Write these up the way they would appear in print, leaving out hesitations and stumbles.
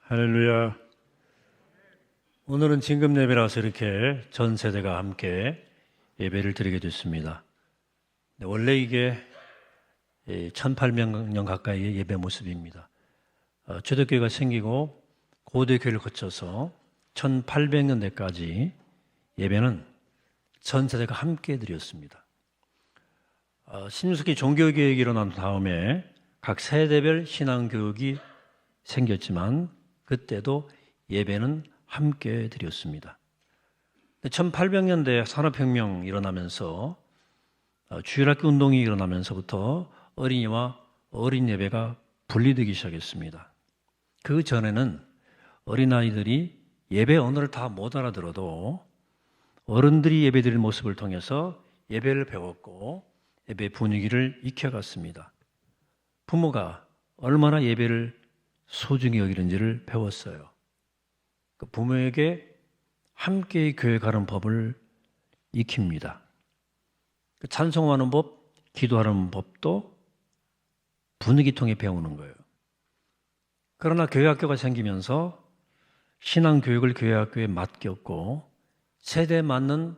할렐루야. 오늘은 진금 예배라서 이렇게 전 세대가 함께 예배를 드리게 됐습니다. 원래 이게 1800년 가까이의 예배 모습입니다. 초대교회가 생기고 고대교회를 거쳐서 1800년대까지 예배는 전 세대가 함께 드렸습니다. 신석기 종교개혁이 일어난 다음에 각 세대별 신앙교육이 생겼지만 그때도 예배는 함께 드렸습니다. 1800년대 산업혁명이 일어나면서 주일학교 운동이 일어나면서부터 어린이와 어린 예배가 분리되기 시작했습니다. 그 전에는 어린아이들이 예배 언어를 다 못 알아들어도 어른들이 예배드리는 모습을 통해서 예배를 배웠고 예배 분위기를 익혀갔습니다. 부모가 얼마나 예배를 소중히 여기는지를 배웠어요. 그 부모에게 함께 교회 가는 법을 익힙니다. 그 찬송하는 법, 기도하는 법도 분위기 통해 배우는 거예요. 그러나 교회학교가 생기면서 신앙교육을 교회학교에 맡겼고 세대에 맞는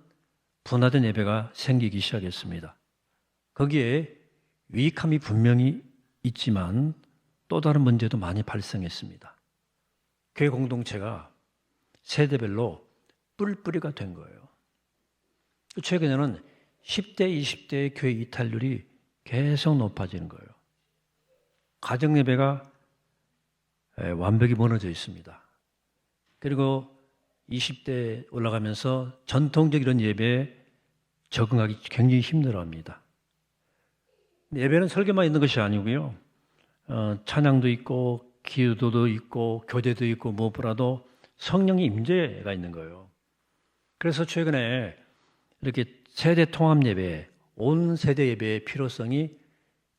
분화된 예배가 생기기 시작했습니다. 거기에 유익함이 분명히 있지만 또 다른 문제도 많이 발생했습니다. 교회 공동체가 세대별로 뿔뿔이가 된 거예요. 최근에는 10대, 20대의 교회 이탈률이 계속 높아지는 거예요. 가정예배가 완벽히 무너져 있습니다. 그리고 20대 올라가면서 전통적 이런 예배에 적응하기 굉장히 힘들어합니다. 예배는 설교만 있는 것이 아니고요. 찬양도 있고 기도도 있고 교대도 있고 무엇보다도 성령의 임재가 있는 거예요. 그래서 최근에 이렇게 세대 통합 예배, 온 세대 예배의 필요성이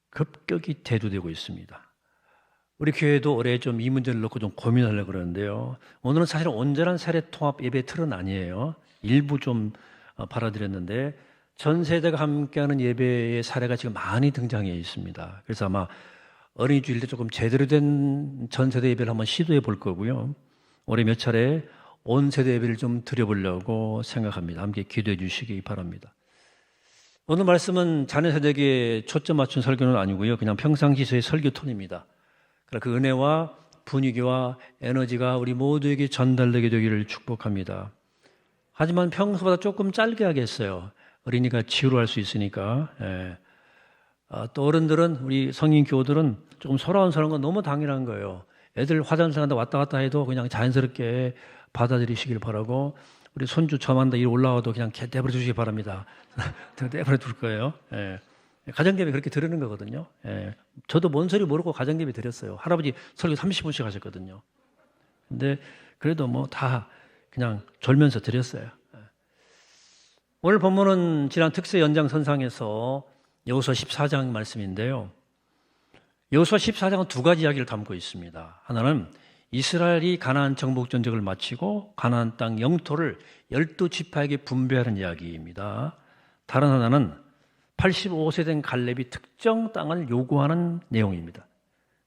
급격히 대두되고 있습니다. 우리 교회도 올해 좀 이 문제를 놓고 좀 고민하려고 그러는데요. 오늘은 사실 온전한 세대 통합 예배 틀은 아니에요. 일부 좀 받아들였는데 전 세대가 함께하는 예배의 사례가 지금 많이 등장해 있습니다. 그래서 아마 어린이 주일 때 조금 제대로 된 전 세대 예배를 한번 시도해 볼 거고요. 올해 몇 차례 온 세대 예배를 좀 드려보려고 생각합니다. 함께 기도해 주시기 바랍니다. 오늘 말씀은 자녀 세대에게 초점 맞춘 설교는 아니고요. 그냥 평상시의 설교 톤입니다. 그 은혜와 분위기와 에너지가 우리 모두에게 전달되게 되기를 축복합니다. 하지만 평소보다 조금 짧게 하겠어요. 어린이가 지루할 수 있으니까. 또 어른들은, 우리 성인 교우들은 조금 소란스러운 건 너무 당연한 거예요. 애들 화장실 간다 왔다 갔다 해도 그냥 자연스럽게 받아들이시길 바라고, 우리 손주 저만다 일 올라와도 그냥 내버려 주시기 바랍니다. 내버려 둘 거예요. 가정예배 그렇게 드리는 거거든요. 저도 뭔 소리 모르고 가정예배 드렸어요. 할아버지 설교 30분씩 하셨거든요. 근데 그래도 뭐 다 그냥 졸면서 드렸어요. 오늘 본문은 지난 특세 연장선상에서 여호수아 14장 말씀인데요. 여호수아 14장은 두 가지 이야기를 담고 있습니다. 하나는 이스라엘이 가나안 정복 전쟁을 마치고 가나안 땅 영토를 12지파에게 분배하는 이야기입니다. 다른 하나는 85세 된 갈렙이 특정 땅을 요구하는 내용입니다.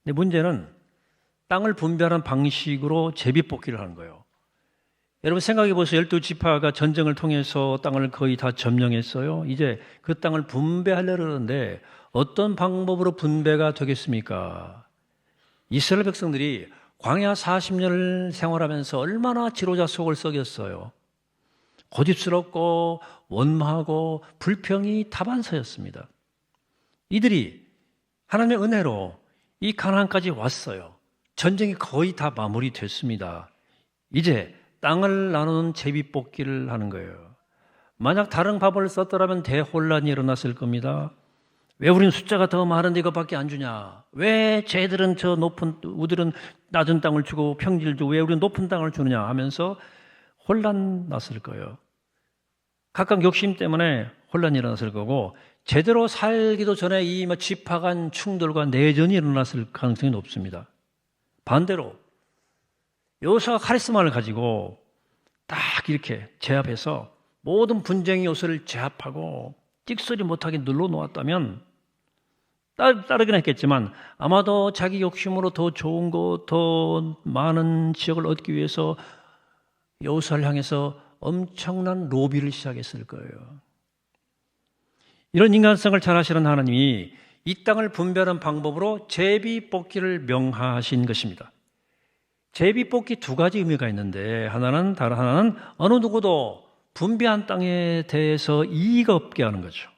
근데 문제는 땅을 분배하는 방식으로 제비뽑기를 하는 거예요. 여러분 생각해 보세요. 12지파가 전쟁을 통해서 땅을 거의 다 점령했어요. 이제 그 땅을 분배하려고 하는데 어떤 방법으로 분배가 되겠습니까? 이스라엘 백성들이 광야 40년을 생활하면서 얼마나 지도자 속을 썩였어요. 고집스럽고 원망하고 불평이 다반사였습니다. 이들이 하나님의 은혜로 이 가나안까지 왔어요. 전쟁이 거의 다 마무리됐습니다. 이제 땅을 나누는 제비뽑기를 하는 거예요. 만약 다른 방법을 썼더라면 대혼란이 일어났을 겁니다. 왜 우리는 숫자가 더 많은데 이것밖에 안 주냐? 왜 쟤들은 저 높은, 우들은 낮은 땅을 주고 평지를 주고 왜 우리는 높은 땅을 주느냐 하면서 혼란 났을 거예요. 각각 욕심 때문에 혼란이 일어났을 거고, 제대로 살기도 전에 이 지파 간 충돌과 내전이 일어났을 가능성이 높습니다. 반대로 여호수아가 카리스마를 가지고 딱 이렇게 제압해서 모든 분쟁의 요소를 제압하고 찍소리 못하게 눌러놓았다면 따르긴 했겠지만 아마도 자기 욕심으로 더 좋은 것, 더 많은 지역을 얻기 위해서 여호수아를 향해서 엄청난 로비를 시작했을 거예요. 이런 인간성을 잘 아시는 하나님이 이 땅을 분배하는 방법으로 제비뽑기를 명하신 것입니다. 제비뽑기 두 가지 의미가 있는데 다른 하나는 어느 누구도 분배한 땅에 대해서 이의가 없게 하는 거죠.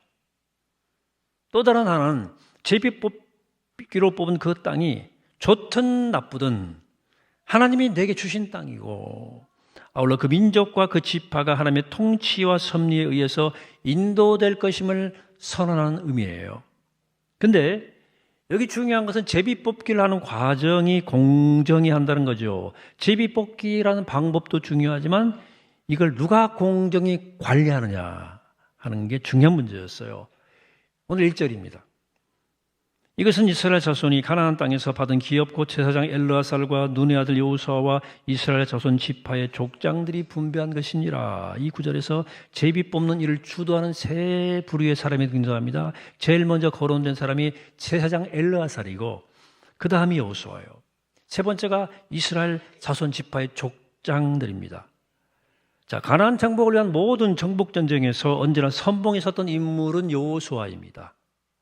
또 다른 하나는 제비뽑기로 뽑은 그 땅이 좋든 나쁘든 하나님이 내게 주신 땅이고 아울러 그 민족과 그 지파가 하나님의 통치와 섭리에 의해서 인도될 것임을 선언하는 의미예요. 근데 여기 중요한 것은 제비뽑기를 하는 과정이 공정히 한다는 거죠. 제비뽑기라는 방법도 중요하지만 이걸 누가 공정히 관리하느냐 하는 게 중요한 문제였어요. 오늘 1절입니다. 이것은 이스라엘 자손이 가나안 땅에서 받은 기업고 제사장 엘르아살과 눈의 아들 여호수아와 이스라엘 자손 지파의 족장들이 분배한 것이니라. 이 구절에서 제비 뽑는 일을 주도하는 세 부류의 사람이 등장합니다. 제일 먼저 거론된 사람이 제사장 엘르아살이고 그 다음이 여호수아예요. 세 번째가 이스라엘 자손 지파의 족장들입니다. 자, 가나안 정복을 위한 모든 정복 전쟁에서 언제나 선봉에 섰던 인물은 여호수아입니다.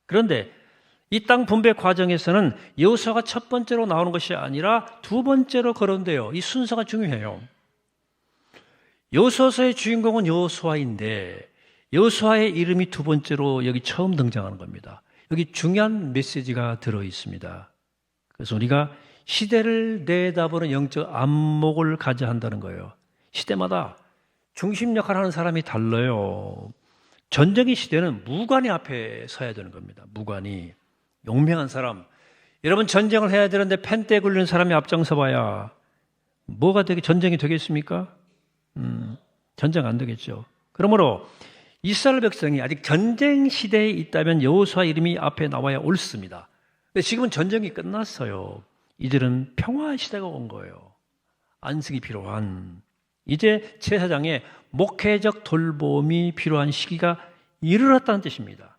그런데 이 땅 분배 과정에서는 여호수아가 첫 번째로 나오는 것이 아니라 두 번째로 거론돼요. 이 순서가 중요해요. 여호수아서의 주인공은 여호수아인데 여호수아의 이름이 두 번째로 여기 처음 등장하는 겁니다. 여기 중요한 메시지가 들어 있습니다. 그래서 우리가 시대를 내다보는 영적 안목을 가져야 한다는 거예요. 시대마다 중심 역할을 하는 사람이 달라요. 전쟁의 시대는 무관이 앞에 서야 되는 겁니다. 무관이. 용맹한 사람. 여러분 전쟁을 해야 되는데 펜대에 굴리는 사람이 앞장서 봐야 전쟁이 되겠습니까? 전쟁 안 되겠죠. 그러므로 이스라엘 백성이 아직 전쟁 시대에 있다면 여호수아 이름이 앞에 나와야 옳습니다. 근데 지금은 전쟁이 끝났어요. 이제는 평화 시대가 온 거예요. 안식이 필요한. 이제 제사장의 목회적 돌봄이 필요한 시기가 이르렀다는 뜻입니다.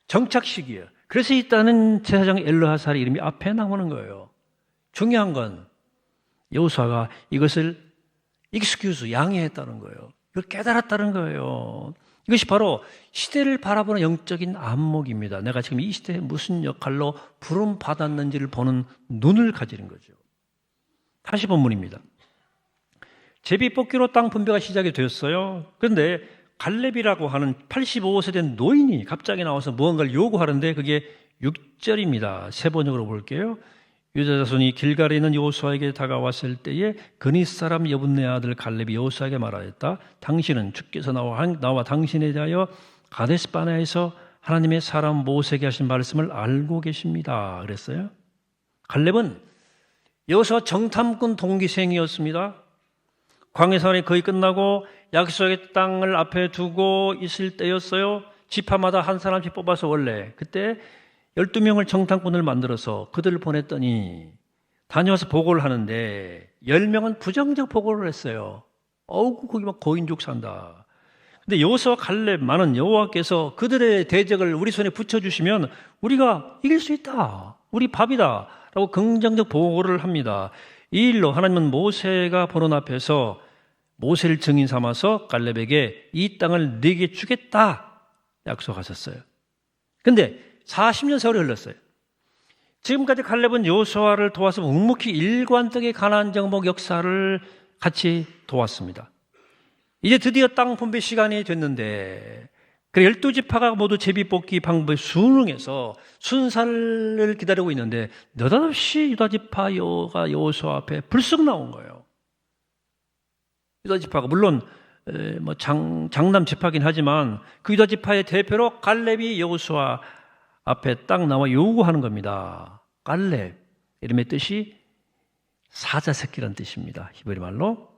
정착 시기예요. 그래서 있다는 제사장 엘르아살의 이름이 앞에 나오는 거예요. 중요한 건 여호수아가 이것을 양해했다는 거예요. 이걸 깨달았다는 거예요. 이것이 바로 시대를 바라보는 영적인 안목입니다. 내가 지금 이 시대에 무슨 역할로 부름 받았는지를 보는 눈을 가지는 거죠. 다시 본문입니다. 제비뽑기로 땅 분배가 시작이 되었어요. 그런데 갈렙이라고 하는 85세 된 노인이 갑자기 나와서 무언가를 요구하는데 그게 6절입니다. 세 번역으로 볼게요. 유다 자손이 길갈에 있는 여호수아에게 다가왔을 때에 그닛 사람 여분네 아들 갈렙이 여호수아에게 말하였다. 당신은 주께서 나와 당신에 대하여 가데스 바네아에서 하나님의 사람 모세에게 하신 말씀을 알고 계십니다. 그랬어요. 갈렙은 여호수아 정탐꾼 동기생이었습니다. 광야 생활이 거의 끝나고 약속의 땅을 앞에 두고 있을 때였어요. 지파마다 한 사람씩 뽑아서 원래 그때 12명을 정탐꾼을 만들어서 그들을 보냈더니 다녀와서 보고를 하는데 10명은 부정적 보고를 했어요. 거기 막 고인족 산다. 근데 여호수아와 갈렙만은 여호와께서 그들의 대적을 우리 손에 붙여주시면 우리가 이길 수 있다. 우리 밥이다. 라고 긍정적 보고를 합니다. 이 일로 하나님은 모세가 보는 앞에서 모세를 증인 삼아서 갈렙에게 이 땅을 네게 주겠다 약속하셨어요. 근데 40년 세월이 흘렀어요. 지금까지 갈렙은 여호수아를 도와서 묵묵히 일관되게 가나안 정복 역사를 같이 도왔습니다. 이제 드디어 땅 분배 시간이 됐는데 12지파가 모두 제비뽑기 방법에 순응해서 순사를 기다리고 있는데 느닷없이 유다지파가 여호수아 앞에 불쑥 나온 거예요. 유다지파가 물론 장남 지파긴 하지만 그 유다지파의 대표로 갈렙이 여호수아 앞에 딱 나와 요구하는 겁니다. 갈렙 이름의 뜻이 사자 새끼라는 뜻입니다. 히브리 말로.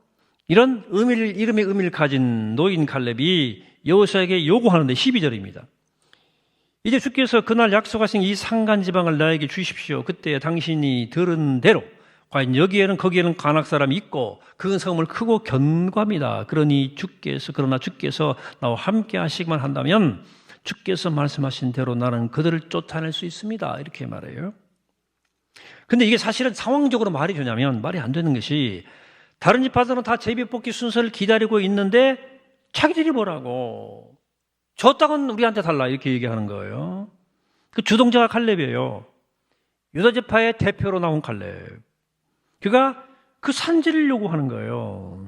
이런 이름의 의미를 가진 노인 갈렙이 여호수아에게 요구하는데 12절입니다. 이제 주께서 그날 약속하신 이 산간 지방을 나에게 주십시오. 그때 당신이 들은 대로 과연 여기에는 거기에는 가낙 사람이 있고 그 성을 크고 견고합니다. 그러나 주께서 나와 함께 하시기만 한다면 주께서 말씀하신 대로 나는 그들을 쫓아낼 수 있습니다. 이렇게 말해요. 근데 이게 사실은 상황적으로 말이 되냐면 말이 안 되는 것이 다른 지파들은 다 제비뽑기 순서를 기다리고 있는데 자기들이 뭐라고 저 땅은 우리한테 달라 이렇게 얘기하는 거예요. 그 주동자가 칼렙이에요. 유다 지파의 대표로 나온 칼렙. 그가 그 산지를 요구하는 거예요.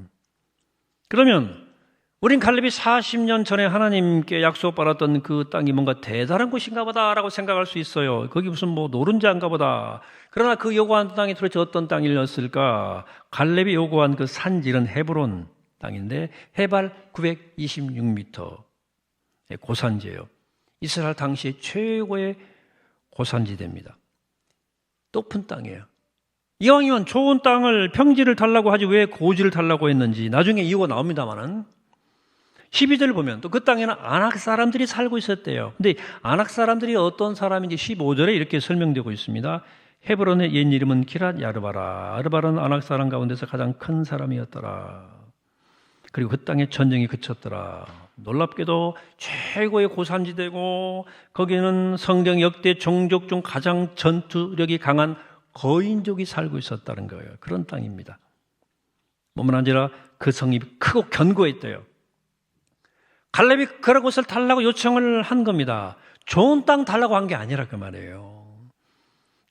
그러면 우린 칼렙이 40년 전에 하나님께 약속받았던 그 땅이 뭔가 대단한 곳인가 보다라고 생각할 수 있어요. 거기 무슨 뭐 노른자인가 보다. 그러나 그 요구한 땅이 도대체 어떤 땅이었을까? 칼렙이 요구한 그 산지는 헤브론 땅인데 해발 926m 고산지예요. 이스라엘 당시 최고의 고산지대입니다. 높은 땅이에요. 이왕이면 좋은 땅을 평지를 달라고 하지 왜 고지를 달라고 했는지 나중에 이유가 나옵니다만은 12절을 보면 또 그 땅에는 아낙 사람들이 살고 있었대요. 근데 아낙 사람들이 어떤 사람인지 15절에 이렇게 설명되고 있습니다. 헤브론의 옛 이름은 기랏 야르바라. 아르바라는 아낙 사람 가운데서 가장 큰 사람이었더라. 그리고 그 땅에 전쟁이 그쳤더라. 놀랍게도 최고의 고산지대고 거기는 성경 역대 종족 중 가장 전투력이 강한 거인족이 살고 있었다는 거예요. 그런 땅입니다. 뿐만 아니라 그 성이 크고 견고했대요. 칼렙이 그런 곳을 달라고 요청을 한 겁니다. 좋은 땅 달라고 한 게 아니라 그 말이에요.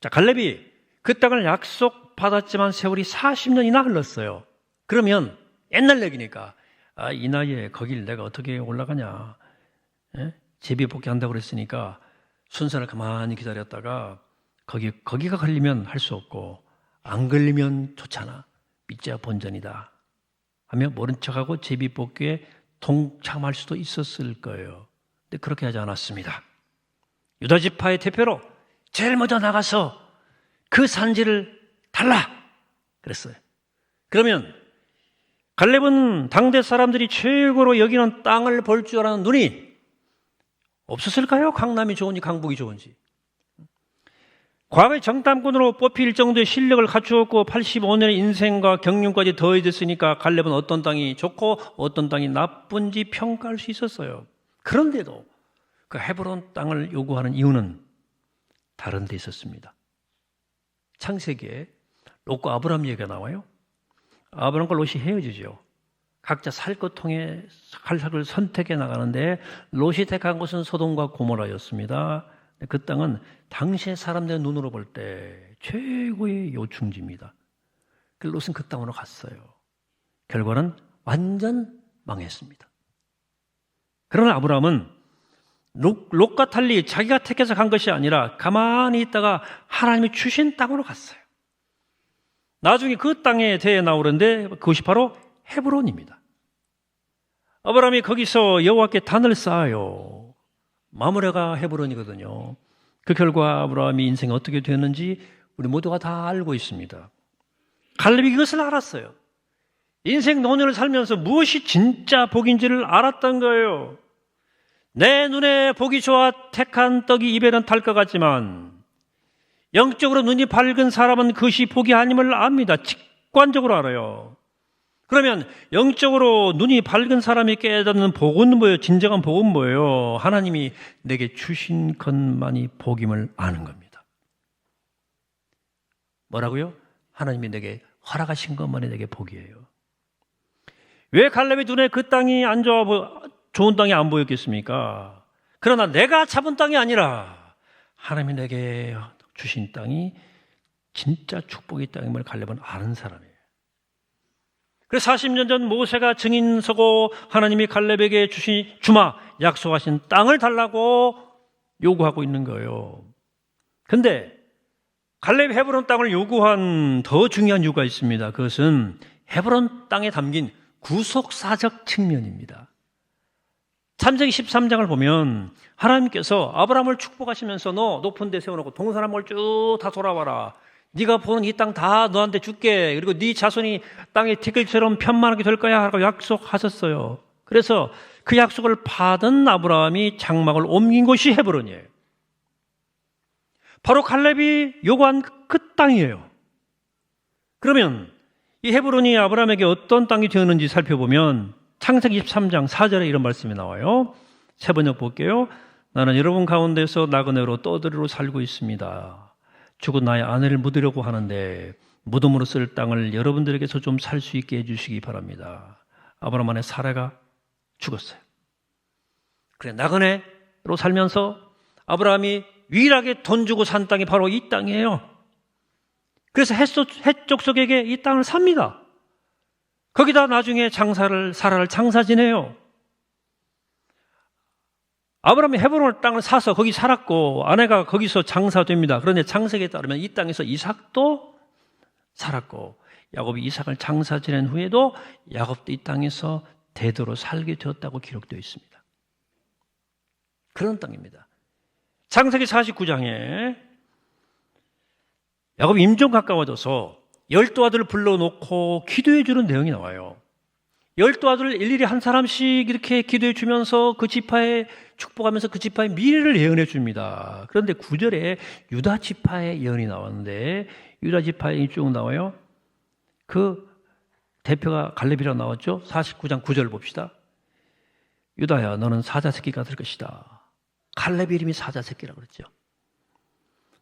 자, 칼렙이 그 땅을 약속받았지만 세월이 40년이나 흘렀어요. 그러면 옛날 얘기니까 이 나이에 거길 내가 어떻게 올라가냐. 제비뽑기 한다고 그랬으니까 순서를 가만히 기다렸다가 거기가 걸리면 할 수 없고 안 걸리면 좋잖아. 믿자 본전이다 하며 모른 척하고 제비뽑기에 동참할 수도 있었을 거예요. 근데 그렇게 하지 않았습니다. 유다 지파의 대표로 제일 먼저 나가서 그 산지를 달라 그랬어요. 그러면 갈렙은 당대 사람들이 최고로 여기는 땅을 볼 줄 아는 눈이 없었을까요? 강남이 좋은지 강북이 좋은지. 과거의 정탐꾼으로 뽑힐 정도의 실력을 갖추었고 85년의 인생과 경륜까지 더해졌으니까 갈렙은 어떤 땅이 좋고 어떤 땅이 나쁜지 평가할 수 있었어요. 그런데도 그 헤브론 땅을 요구하는 이유는 다른 데 있었습니다. 창세기에 롯과 아브라함 얘기가 나와요. 아브라함과 롯이 헤어지죠. 각자 살 것 통해 갈삭을 선택해 나가는데 롯이 택한 곳은 소돔과 고모라였습니다. 그 땅은 당시의 사람들의 눈으로 볼 때 최고의 요충지입니다. 롯은 그 땅으로 갔어요. 결과는 완전 망했습니다. 그러나 아브라함은 롯과 달리 자기가 택해서 간 것이 아니라 가만히 있다가 하나님이 주신 땅으로 갔어요. 나중에 그 땅에 대해 나오는데 그것이 바로 헤브론입니다. 아브라함이 거기서 여호와께 단을 쌓아요. 마므레가 헤브론이거든요. 그 결과 아브라함이 인생이 어떻게 되었는지 우리 모두가 다 알고 있습니다. 갈렙이 이것을 알았어요. 인생 노년을 살면서 무엇이 진짜 복인지를 알았던 거예요. 내 눈에 보기 좋아 택한 떡이 입에는 달 것 같지만 영적으로 눈이 밝은 사람은 그것이 복이 아님을 압니다. 직관적으로 알아요. 그러면 영적으로 눈이 밝은 사람이 깨닫는 복은 뭐예요? 진정한 복은 뭐예요? 하나님이 내게 주신 것만이 복임을 아는 겁니다. 뭐라고요? 하나님이 내게 허락하신 것만이 내게 복이에요. 왜 갈렙의 눈에 그 땅이 안 좋은 땅이 안 보였겠습니까? 그러나 내가 잡은 땅이 아니라 하나님이 내게 주신 땅이 진짜 축복의 땅임을 갈렙은 아는 사람이에요. 그래서 40년 전 모세가 증인 서고 하나님이 갈렙에게 주마 약속하신 땅을 달라고 요구하고 있는 거예요. 근데 갈렙이 헤브론 땅을 요구한 더 중요한 이유가 있습니다. 그것은 헤브론 땅에 담긴 구속사적 측면입니다. 창세기 13장을 보면 하나님께서 아브라함을 축복하시면서 너 높은 데 세워놓고 동산함을 쭉 다 돌아와라. 네가 보는 이 땅 다 너한테 줄게. 그리고 네 자손이 땅의 티끌처럼 편만하게 될 거야 하고 약속하셨어요. 그래서 그 약속을 받은 아브라함이 장막을 옮긴 곳이 헤브론이에요. 바로 갈렙이 요구한 그 땅이에요. 그러면 이 헤브론이 아브라함에게 어떤 땅이 되었는지 살펴보면 창세기 23장 4절에 이런 말씀이 나와요. 세 번역 볼게요. 나는 여러분 가운데서 나그네로 떠들이로 살고 있습니다. 죽은 나의 아내를 묻으려고 하는데 무덤으로 쓸 땅을 여러분들에게서 좀 살 수 있게 해주시기 바랍니다. 아브라함 안에 사라가 죽었어요. 그래, 나그네로 살면서 아브라함이 유일하게 돈 주고 산 땅이 바로 이 땅이에요. 그래서 헷족속에게 이 땅을 삽니다. 거기다 나중에 사라를 장사 지내요. 아브라함이 헤브론 땅을 사서 거기 살았고 아내가 거기서 장사됩니다. 그런데 창세기에 따르면 이 땅에서 이삭도 살았고 야곱이 이삭을 장사 지낸 후에도 야곱도 이 땅에서 대대로 살게 되었다고 기록되어 있습니다. 그런 땅입니다. 창세기 49장에 야곱이 임종 가까워져서 12아들을 불러놓고 기도해 주는 내용이 나와요. 12아들을 일일이 한 사람씩 이렇게 기도해 주면서 그 지파에 축복하면서 그 지파의 미래를 예언해 줍니다. 그런데 9절에 유다 지파의 예언이 나왔는데 유다 지파의 쭉 나와요. 그 대표가 갈렙이라고 나왔죠. 49장 9절 봅시다. 유다야, 너는 사자 새끼가 될 것이다. 갈렙의 이름이 사자 새끼라고 그랬죠.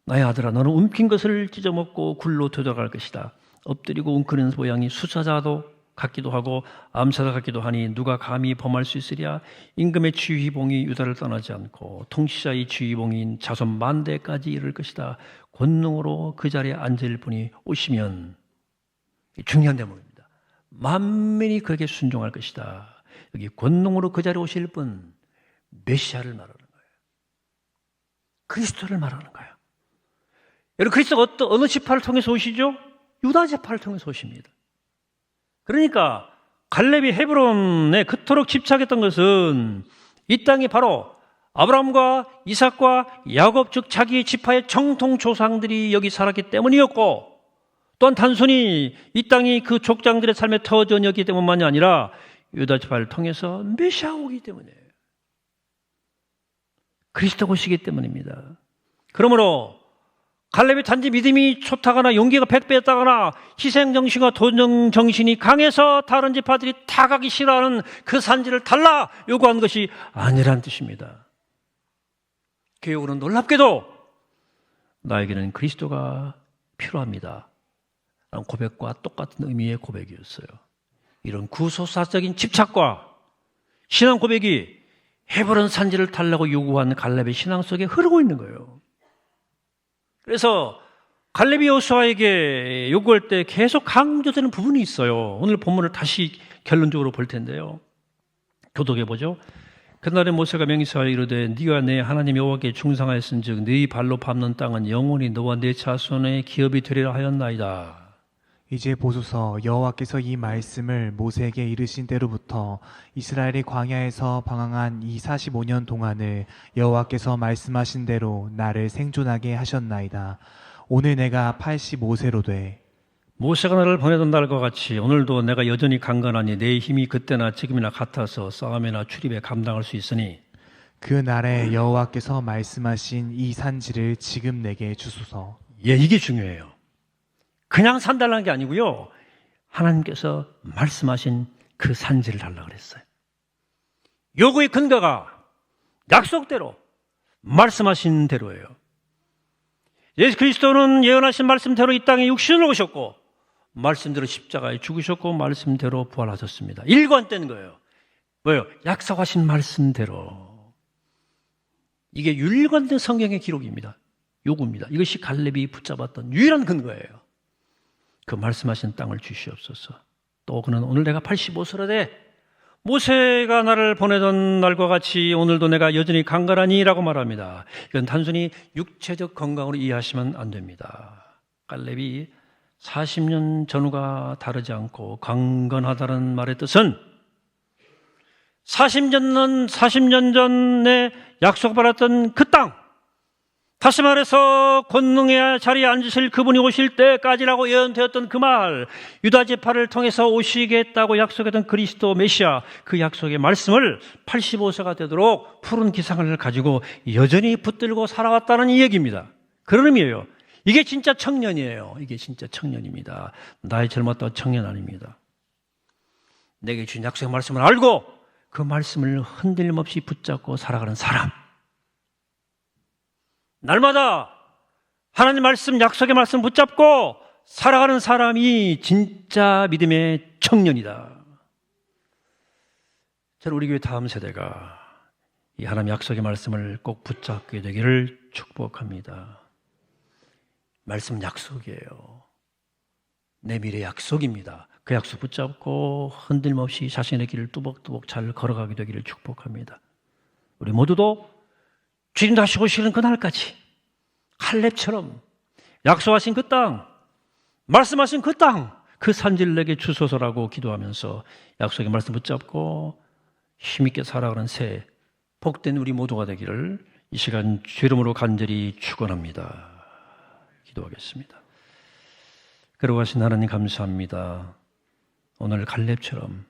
나의 아들아, 너는 움킨 것을 찢어먹고 굴로 되돌아갈 것이다. 엎드리고 웅크리는 모양이 수사자도 같기도 하고 암사자 같기도 하니 누가 감히 범할 수 있으랴. 임금의 지휘봉이 유다를 떠나지 않고 통치자의 지휘봉인 자손 만대까지 이를 것이다. 권능으로 그 자리에 앉을 분이 오시면, 중요한 대목입니다. 만민이 그에게 순종할 것이다. 여기 권능으로 그 자리에 오실 분, 메시아를 말하는 거예요. 그리스도를 말하는 거예요. 여러분, 그리스도가 어느 지파를 통해서 오시죠? 유다 지파를 통해서 오십니다. 그러니까 갈렙이 헤브론에 그토록 집착했던 것은 이 땅이 바로 아브라함과 이삭과 야곱, 즉 자기의 지파의 정통 조상들이 여기 살았기 때문이었고, 또한 단순히 이 땅이 그 족장들의 삶의 터전이었기 때문만이 아니라 유다 지파를 통해서 메시아가 오기 때문이에요. 그리스도가 오시기 때문입니다. 그러므로 갈렙이 단지 믿음이 좋다거나 용기가 100배였다거나 희생정신과 도전정신이 강해서 다른 지파들이 다 가기 싫어하는 그 산지를 달라 요구한 것이 아니란 뜻입니다. 교육은 놀랍게도 나에게는 그리스도가 필요합니다 라는 고백과 똑같은 의미의 고백이었어요. 이런 구소사적인 집착과 신앙 고백이 헤브론 산지를 달라고 요구한 갈렙의 신앙 속에 흐르고 있는 거예요. 그래서 갈렙이 여호수아에게 요구할 때 계속 강조되는 부분이 있어요. 오늘 본문을 다시 결론적으로 볼 텐데요. 교독해 보죠. 그날에 모세가 명령하여 이르되 네가 내 하나님 여호와께 충성하였은즉 네 발로 밟는 땅은 영원히 너와 네 자손의 기업이 되리라 하였나이다. 이제 보소서, 여호와께서 이 말씀을 모세에게 이르신 때로부터 이스라엘이 광야에서 방황한 이 45년 동안을 여호와께서 말씀하신 대로 나를 생존하게 하셨나이다. 오늘 내가 85세로 돼. 모세가 나를 보내던 날과 같이 오늘도 내가 여전히 강건하니 내 힘이 그때나 지금이나 같아서 싸움이나 출입에 감당할 수 있으니 그 날에 여호와께서 말씀하신 이 산지를 지금 내게 주소서. 예, 이게 중요해요. 그냥 산달라는 게 아니고요. 하나님께서 말씀하신 그 산지를 달라고 그랬어요. 요구의 근거가 약속대로 말씀하신 대로예요. 예수 그리스도는 예언하신 말씀대로 이 땅에 육신으로 오셨고 말씀대로 십자가에 죽으셨고 말씀대로 부활하셨습니다. 일관된 거예요. 뭐예요? 약속하신 말씀대로. 이게 일관된 성경의 기록입니다. 요구입니다. 이것이 갈렙이 붙잡았던 유일한 근거예요. 그 말씀하신 땅을 주시옵소서. 또 그는 오늘 내가 85세로 돼 모세가 나를 보내던 날과 같이 오늘도 내가 여전히 강건하니 라고 말합니다. 이건 단순히 육체적 건강으로 이해하시면 안 됩니다. 갈렙이 40년 전후가 다르지 않고 강건하다는 말의 뜻은 40년 전에 약속받았던 그 땅, 다시 말해서 권능의 자리에 앉으실 그분이 오실 때까지라고 예언되었던 그 말, 유다 지파를 통해서 오시겠다고 약속했던 그리스도 메시아, 그 약속의 말씀을 85세가 되도록 푸른 기상을 가지고 여전히 붙들고 살아왔다는 이 얘기입니다. 그런 의미예요. 이게 진짜 청년이에요. 이게 진짜 청년입니다. 나이 젊었다고 청년 아닙니다. 내게 주신 약속의 말씀을 알고 그 말씀을 흔들림 없이 붙잡고 살아가는 사람, 날마다 하나님 말씀, 약속의 말씀 붙잡고 살아가는 사람이 진짜 믿음의 청년이다. 저는 우리 교회 다음 세대가 이 하나님 약속의 말씀을 꼭 붙잡게 되기를 축복합니다. 말씀 약속이에요. 내 미래 약속입니다. 그 약속 붙잡고 흔들림 없이 자신의 길을 뚜벅뚜벅 잘 걸어가게 되기를 축복합니다. 우리 모두도 주님 다시 오시는 그날까지 칼렙처럼 약속하신 그 땅, 말씀하신 그 땅, 그 산지를 내게 주소서라고 기도하면서 약속의 말씀 붙잡고 힘있게 살아가는 새 복된 우리 모두가 되기를 이 시간 주 이름으로 간절히 축원합니다. 기도하겠습니다. 그러고 하신 하나님 감사합니다. 오늘 갈렙처럼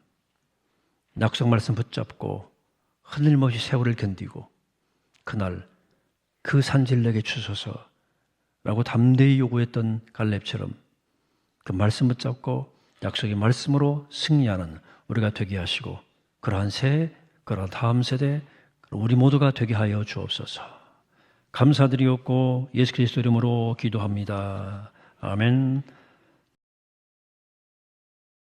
약속 말씀 붙잡고 흔들림 없이 세월을 견디고 그날 그 산지를 내게 주소서라고 담대히 요구했던 갈렙처럼 그 말씀 붙잡고 약속의 말씀으로 승리하는 우리가 되게 하시고 그러한 새, 그러한 다음 세대, 우리 모두가 되게 하여 주옵소서. 감사드리옵고 예수 그리스도 이름으로 기도합니다. 아멘.